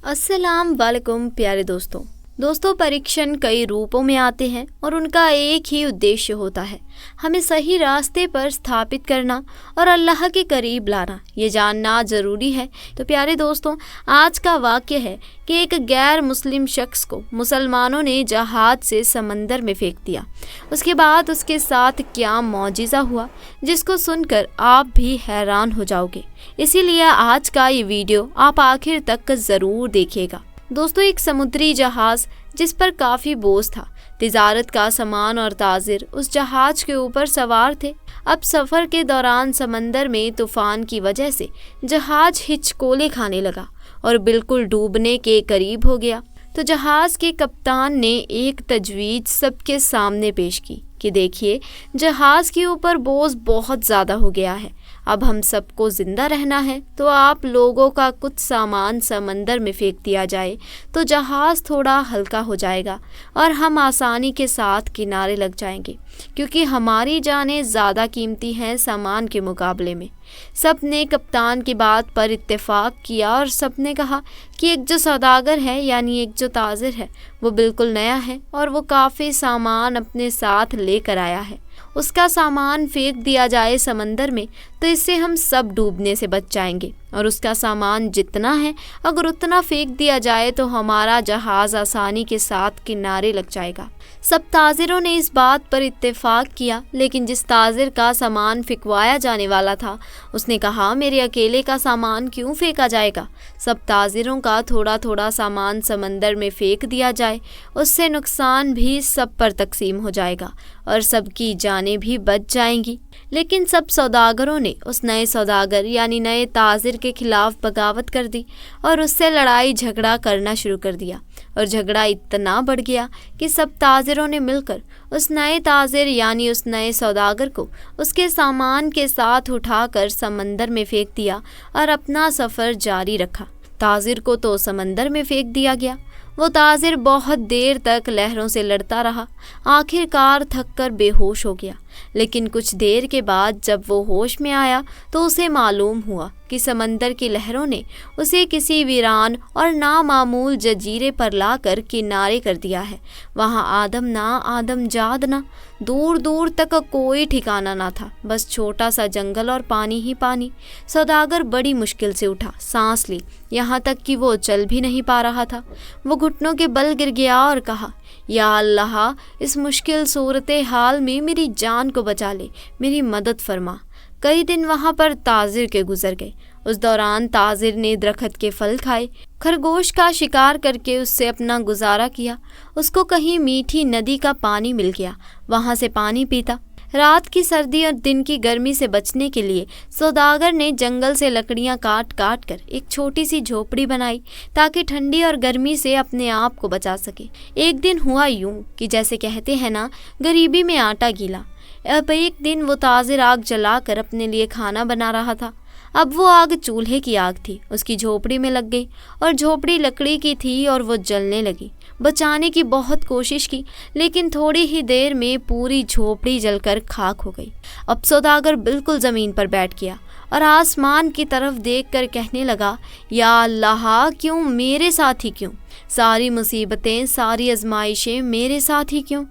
अस्सलाम वालेकुम प्यारे दोस्तों, परीक्षण कई रूपों में आते हैं और उनका एक ही उद्देश्य होता है, हमें सही रास्ते पर स्थापित करना और अल्लाह के करीब लाना। ये जानना ज़रूरी है। तो प्यारे दोस्तों, आज का वाक़या है कि एक गैर मुस्लिम शख्स को मुसलमानों ने जहाज़ से समंदर में फेंक दिया। उसके बाद उसके साथ क्या मौजिज़ा हुआ, जिसको सुनकर आप भी हैरान हो जाओगे। इसीलिए आज का ये वीडियो आप आखिर तक ज़रूर देखिएगा। दोस्तों, एक समुद्री जहाज़ जिस पर काफ़ी बोझ था, तिजारत का सामान और ताजिर उस जहाज़ के ऊपर सवार थे। अब सफ़र के दौरान समंदर में तूफ़ान की वजह से जहाज़ हिचकोले खाने लगा और बिल्कुल डूबने के करीब हो गया। तो जहाज़ के कप्तान ने एक तजवीज़ सबके सामने पेश की कि देखिए, जहाज़ के ऊपर बोझ बहुत ज़्यादा हो गया है। अब हम सबको ज़िंदा रहना है, तो आप लोगों का कुछ सामान समंदर में फेंक दिया जाए तो जहाज़ थोड़ा हल्का हो जाएगा और हम आसानी के साथ किनारे लग जाएंगे, क्योंकि हमारी जानें ज़्यादा कीमती हैं सामान के मुकाबले में। सब ने कप्तान की बात पर इत्तेफाक किया और सब ने कहा कि एक जो सौदागर है, यानी एक जो ताजिर है, वो बिल्कुल नया है और वो काफ़ी सामान अपने साथ लेकर आया है। उसका सामान फेंक दिया जाए समंदर में तो इससे हम सब डूबने से बच जाएंगे, और उसका सामान जितना है अगर उतना फेंक दिया जाए तो हमारा जहाज़ आसानी के साथ किनारे लग जाएगा। सब ताजिरों ने इस बात पर इत्तेफाक किया, लेकिन जिस ताजिर का सामान फेंकवाया जाने वाला था उसने कहा, मेरे अकेले का सामान क्यों फेंका जाएगा। सब ताजिरों का थोड़ा थोड़ा सामान समंदर में फेंक दिया जाए, उससे नुकसान भी सब पर तकसीम हो जाएगा और सबकी जानें भी बच जाएंगी। लेकिन सब सौदागरों ने उस नए सौदागर यानी नए ताजिर के खिलाफ बगावत कर दी और उससे लड़ाई झगड़ा करना शुरू कर दिया, और झगड़ा इतना बढ़ गया कि सब ताजिरों ने मिलकर उस नए ताजिर यानी उस नए सौदागर को उसके सामान के साथ उठाकर समंदर में फेंक दिया और अपना सफ़र जारी रखा। ताजिर को तो समंदर में फेंक दिया गया। वो ताजिर बहुत देर तक लहरों से लड़ता रहा, आखिरकार थक कर बेहोश हो गया। लेकिन कुछ देर के बाद जब वो होश में आया तो उसे मालूम हुआ कि समंदर की लहरों ने उसे किसी वीरान और नामामूल जजीरे पर लाकर किनारे कर दिया है। वहाँ आदम ना आदम जाद ना, दूर दूर तक कोई ठिकाना ना था, बस छोटा सा जंगल और पानी ही पानी। सौदागर बड़ी मुश्किल से उठा, सांस ली, यहाँ तक कि वो चल भी नहीं पा रहा था। वो घुटनों के बल गिर गया और कहा, या अल्लाह, इस मुश्किल सूरत हाल में मेरी जान को बचा ले, मेरी मदद फरमा। कई दिन वहाँ पर ताजिर के गुजर गए। उस दौरान ताजिर ने दरख्त के फल खाए, खरगोश का शिकार करके उससे अपना गुजारा किया। उसको कहीं मीठी नदी का पानी मिल गया, वहाँ से पानी पीता। रात की सर्दी और दिन की गर्मी से बचने के लिए सौदागर ने जंगल से लकड़ियाँ काट काट कर एक छोटी सी झोपड़ी बनाई, ताकि ठंडी और गर्मी से अपने आप को बचा सके। एक दिन हुआ यूं कि जैसे कहते हैं ना, गरीबी में आटा गीला। अब एक दिन वो ताजिर आग जलाकर अपने लिए खाना बना रहा था। अब वो आग चूल्हे की आग थी, उसकी झोपड़ी में लग गई और झोपड़ी लकड़ी की थी और वो जलने लगी। बचाने की बहुत कोशिश की, लेकिन थोड़ी ही देर में पूरी झोपड़ी जलकर खाक हो गई। अब सौदागर बिल्कुल ज़मीन पर बैठ गया और आसमान की तरफ देखकर कहने लगा, या अल्लाह, क्यों मेरे साथ ही क्यों? सारी मुसीबतें, सारी आजमाइशें मेरे साथ ही क्यों?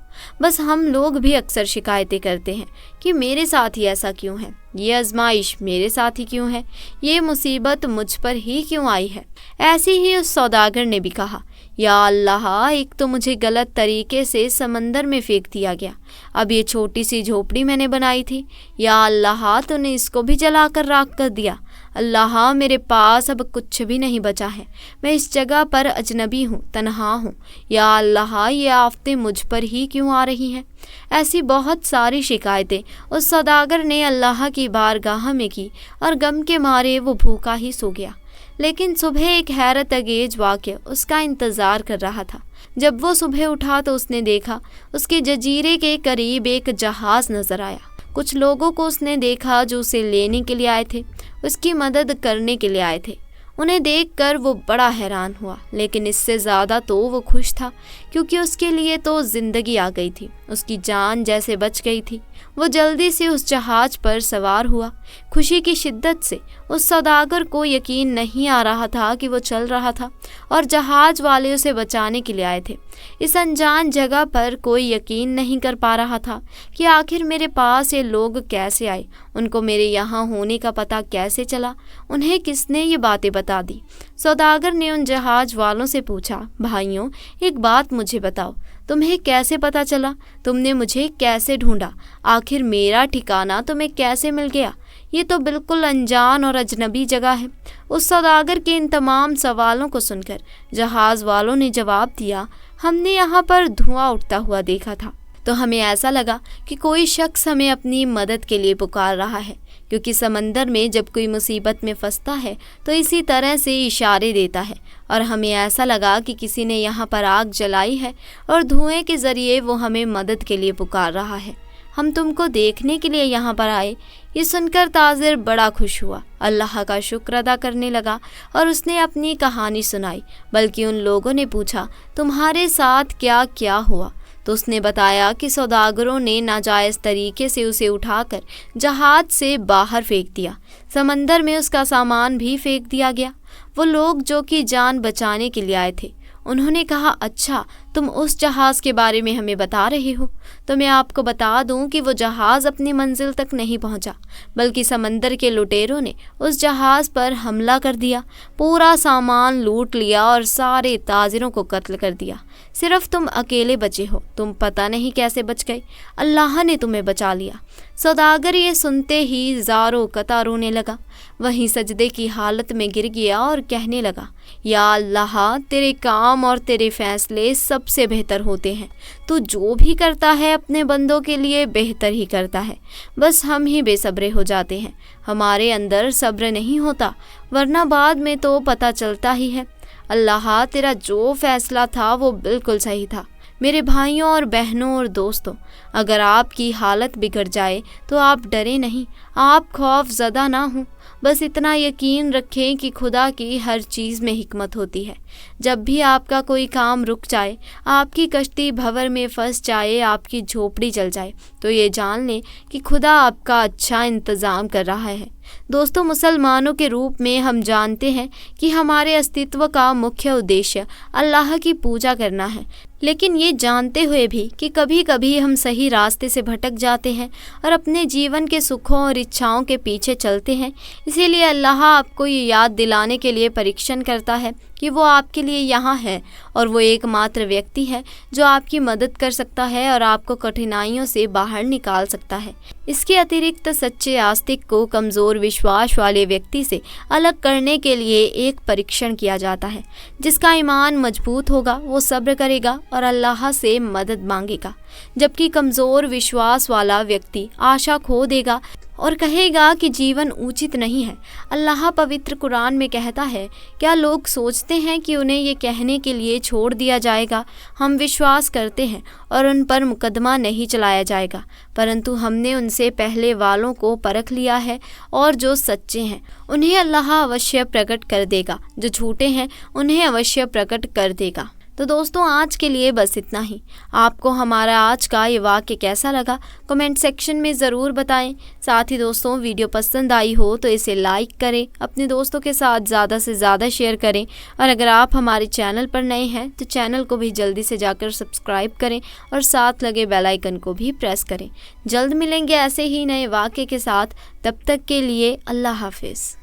बस हम लोग भी अक्सर शिकायतें करते हैं कि मेरे साथ ही ऐसा क्यों है, ये आजमाइश मेरे साथ ही क्यों है, ये मुसीबत मुझ पर ही क्यों आई है। ऐसे ही उस सौदागर ने भी कहा, या अल्लाह, एक तो मुझे गलत तरीके से समंदर में फेंक दिया गया, अब ये छोटी सी झोपड़ी मैंने बनाई थी, या अल्लाह, तूने इसको भी जलाकर राख कर दिया। अल्लाह, मेरे पास अब कुछ भी नहीं बचा है, मैं इस जगह पर अजनबी हूँ, तन्हा हूँ। या अल्लाह, ये आफतें मुझ पर ही क्यों आ रही हैं। ऐसी बहुत सारी शिकायतें उस सौदागर ने अल्लाह की बारगाह में की और गम के मारे वो भूखा ही सो गया। लेकिन सुबह एक हैरत अंगेज वाक़या उसका इंतज़ार कर रहा था। जब वो सुबह उठा तो उसने देखा उसके जजीरे के करीब एक जहाज़ नज़र आया। कुछ लोगों को उसने देखा जो उसे लेने के लिए आए थे, उसकी मदद करने के लिए आए थे। انہیں دیکھ کر وہ بڑا حیران ہوا، لیکن اس سے زیادہ تو وہ خوش تھا، کیونکہ اس کے لیے تو زندگی آ گئی تھی، اس کی جان جیسے بچ گئی تھی۔ وہ جلدی سے اس جہاز پر سوار ہوا۔ خوشی کی شدت سے اس سوداگر کو یقین نہیں آ رہا تھا کہ وہ چل رہا تھا اور جہاز والے اسے بچانے کے لیے آئے تھے۔ اس انجان جگہ پر کوئی یقین نہیں کر پا رہا تھا کہ آخر میرے پاس یہ لوگ کیسے آئے، ان کو میرے یہاں ہونے کا پتہ کیسے چلا، انہیں کس نے یہ باتیں بتا دی۔ سوداگر نے ان جہاز والوں سے پوچھا، بھائیوں ایک بات مجھے بتاؤ، تمہیں کیسے پتہ چلا؟ تم نے مجھے کیسے ڈھونڈا؟ آخر میرا ٹھکانہ تمہیں کیسے مل گیا؟ یہ تو بالکل انجان اور اجنبی جگہ ہے۔ اس سوداگر کے ان تمام سوالوں کو سن کر جہاز والوں نے جواب دیا، ہم نے یہاں پر دھواں اٹھتا ہوا دیکھا تھا، تو ہمیں ایسا لگا کہ کوئی شخص ہمیں اپنی مدد کے لیے پکار رہا ہے، کیونکہ سمندر میں جب کوئی مصیبت میں پھنستا ہے تو اسی طرح سے اشارے دیتا ہے، اور ہمیں ایسا لگا کہ کسی نے یہاں پر آگ جلائی ہے اور دھوئیں کے ذریعے وہ ہمیں مدد کے لیے پکار رہا ہے۔ ہم تم کو دیکھنے کے لیے یہاں پر آئے۔ یہ سن کر تاجر بڑا خوش ہوا، اللہ کا شکر ادا کرنے لگا اور اس نے اپنی کہانی سنائی۔ بلکہ ان لوگوں نے پوچھا، تمہارے ساتھ کیا کیا ہوا؟ تو اس نے بتایا کہ سوداگروں نے ناجائز طریقے سے اسے اٹھا کر جہاز سے باہر پھینک دیا، سمندر میں اس کا سامان بھی پھینک دیا گیا۔ وہ لوگ جو کہ جان بچانے کے لیے آئے تھے، انہوں نے کہا، اچھا تم اس جہاز کے بارے میں ہمیں بتا رہے ہو؟ تو میں آپ کو بتا دوں کہ وہ جہاز اپنی منزل تک نہیں پہنچا، بلکہ سمندر کے لٹیروں نے اس جہاز پر حملہ کر دیا، پورا سامان لوٹ لیا اور سارے تاجروں کو قتل کر دیا۔ صرف تم اکیلے بچے ہو، تم پتہ نہیں کیسے بچ گئے، اللہ نے تمہیں بچا لیا۔ سوداگر یہ سنتے ہی زاروں قطع رونے لگا، وہیں سجدے کی حالت میں گر گیا اور کہنے لگا، یا اللہ تیرے کام اور تیرے فیصلے سب سے بہتر ہوتے ہیں، تو جو بھی کرتا ہے اپنے بندوں کے لیے بہتر ہی کرتا ہے، بس ہم ہی بے صبرے ہو جاتے ہیں، ہمارے اندر صبر نہیں ہوتا، ورنہ بعد میں تو پتہ چلتا ہی ہے۔ اللہ تیرا جو فیصلہ تھا وہ بالکل صحیح تھا۔ میرے بھائیوں اور بہنوں اور دوستوں، اگر آپ کی حالت بگڑ جائے تو آپ ڈریں نہیں، آپ خوف زدہ نہ ہوں، بس اتنا یقین رکھیں کہ خدا کی ہر چیز میں حکمت ہوتی ہے۔ جب بھی آپ کا کوئی کام رک جائے، آپ کی کشتی بھنور میں پھنس جائے، آپ کی جھوپڑی جل جائے، تو یہ جان لیں کہ خدا آپ کا اچھا انتظام کر رہا ہے۔ دوستوں، مسلمانوں کے روپ میں ہم جانتے ہیں کہ ہمارے استتو کا مکھیہ ادیشیہ اللہ کی پوجا کرنا ہے، لیکن یہ جانتے ہوئے بھی کہ کبھی کبھی ہم صحیح راستے سے بھٹک جاتے ہیں اور اپنے جیون کے سکھوں اور اچھاؤں کے پیچھے چلتے ہیں۔ اسی لیے اللہ آپ کو یہ یاد دلانے کے لیے پریکشن کرتا ہے کہ وہ آپ کے لیے یہاں ہے، اور وہ ایک ماتر ویکتی ہے جو آپ کی مدد کر سکتا ہے اور آپ کو کٹھنائیوں سے باہر نکال سکتا ہے۔ اس کے اترکت سچے آستک کو کمزور وشواس والے ویکتی سے الگ کرنے کے لیے ایک پریکشن کیا جاتا ہے۔ جس کا ایمان مضبوط ہوگا وہ صبر کرے گا اور اللہ سے مدد مانگے گا، جبکہ کمزور وشواس والا ویکتی آشا کھو دے گا اور کہے گا کہ جیون اچت نہیں ہے۔ اللہ پوتر قرآن میں کہتا ہے، کیا لوگ سوچتے ہیں کہ انہیں یہ کہنے کے لیے چھوڑ دیا جائے گا، ہم وشواس کرتے ہیں اور ان پر مقدمہ نہیں چلایا جائے گا، پرنتو ہم نے ان سے پہلے والوں کو پرکھ لیا ہے، اور جو سچے ہیں انہیں اللہ اوشیہ پرکٹ کر دے گا، جو جھوٹے ہیں انہیں اوشیہ پرکٹ کر دے گا۔ تو دوستوں، آج کے لیے بس اتنا ہی۔ آپ کو ہمارا آج کا یہ واقعہ کیسا لگا کمنٹ سیکشن میں ضرور بتائیں۔ ساتھ ہی دوستوں، ویڈیو پسند آئی ہو تو اسے لائک کریں، اپنے دوستوں کے ساتھ زیادہ سے زیادہ شیئر کریں، اور اگر آپ ہمارے چینل پر نئے ہیں تو چینل کو بھی جلدی سے جا کر سبسکرائب کریں اور ساتھ لگے بیل آئیکن کو بھی پریس کریں۔ جلد ملیں گے ایسے ہی نئے واقعے کے ساتھ، تب تک کے لیے اللہ حافظ۔